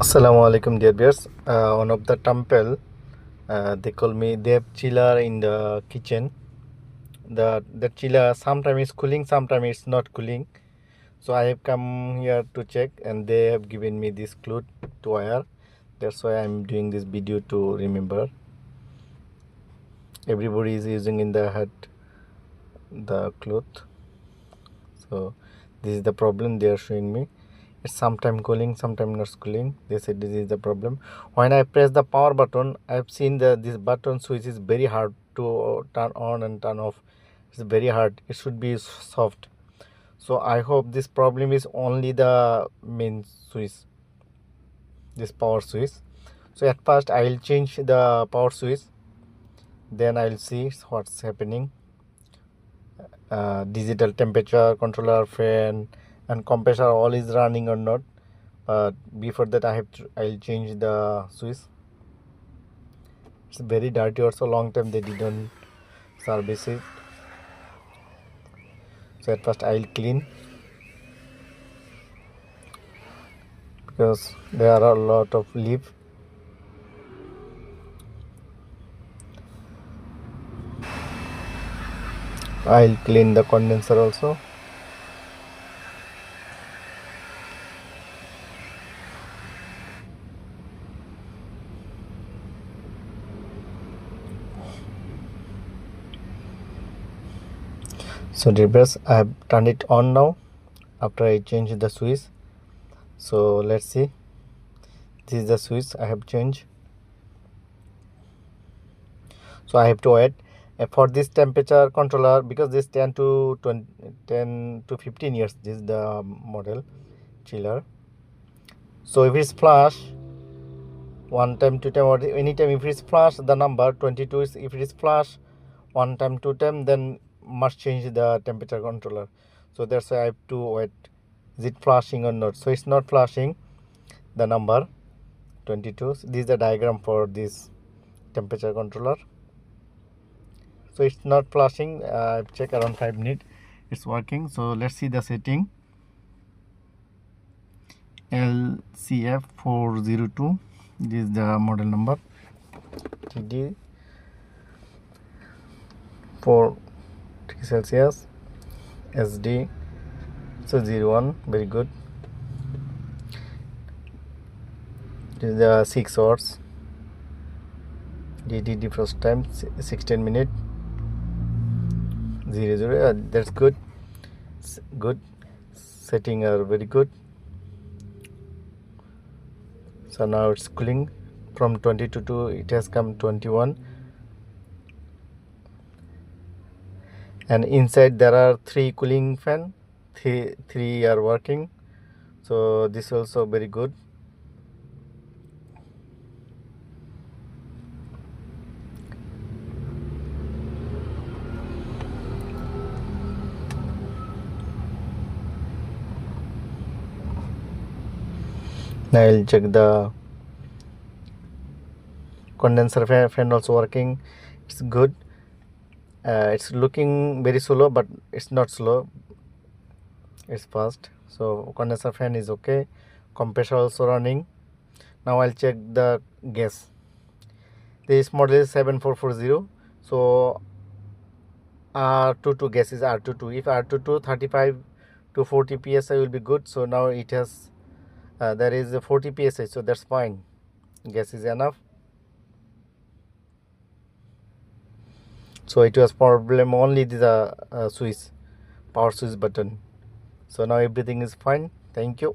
Assalamu alaikum, dear viewers. One of the temple, they call me. They have chiller in the kitchen. The chiller sometimes is cooling, sometimes it's not cooling. So I have come here to check, and they have given me this cloth to wear. That's why I'm doing this video to remember. Everybody is using in the head the cloth. So this is the problem they are showing me. It's sometime cooling, sometime not cooling. They said this is the problem. When I press the power button, I've seen this button switch is very hard to turn on and turn off. It's very hard. It should be soft. So I hope this problem is only the main switch, this power switch. So at first I will change the power switch, then I will see what's happening. Digital temperature controller, fan and compressor all is running or not. But before that I'll change the switch. It's very dirty also, long time they didn't service it. So at first I'll clean, because there are a lot of leaf. I'll clean the condenser also. So dear viewers, I have turned it on now after I changed the switch. So let's see. This is the switch I have changed. So I have to wait for this temperature controller, because this 10 to 15 years, this is the model chiller. So if it's flash one time, two time, or anytime, if it's flash the number 22 is, if it is flash one time, two time, then must change the temperature controller. So that's why I have to wait, is it flashing or not. So it's not flashing the number 22. So this is the diagram for this temperature controller. So it's not flashing. I've checked around 5 minutes, it's working. So let's see the setting. LCF402, this is the model number. TD 4 degrees Celsius, SD so 01, very good. This is the 6 hours. DD first time 16 minutes 00. That's good. Good setting are very good. So now it's cooling from 22 to it has come 21, and inside there are 3 cooling fan, three are working. So this is also very good. Now I'll check the condenser fan also working. It's good. It's looking very slow, but it's not slow, it's fast. So condenser fan is okay. Compressor also running. Now I'll check the gas. This model is 7440. So R22 gas is R22. If R22 35 to 40 psi will be good. So now it has there is a 40 psi, so that's fine. Gas is enough. So it was problem only the switch, power switch button. So now everything is fine. Thank you.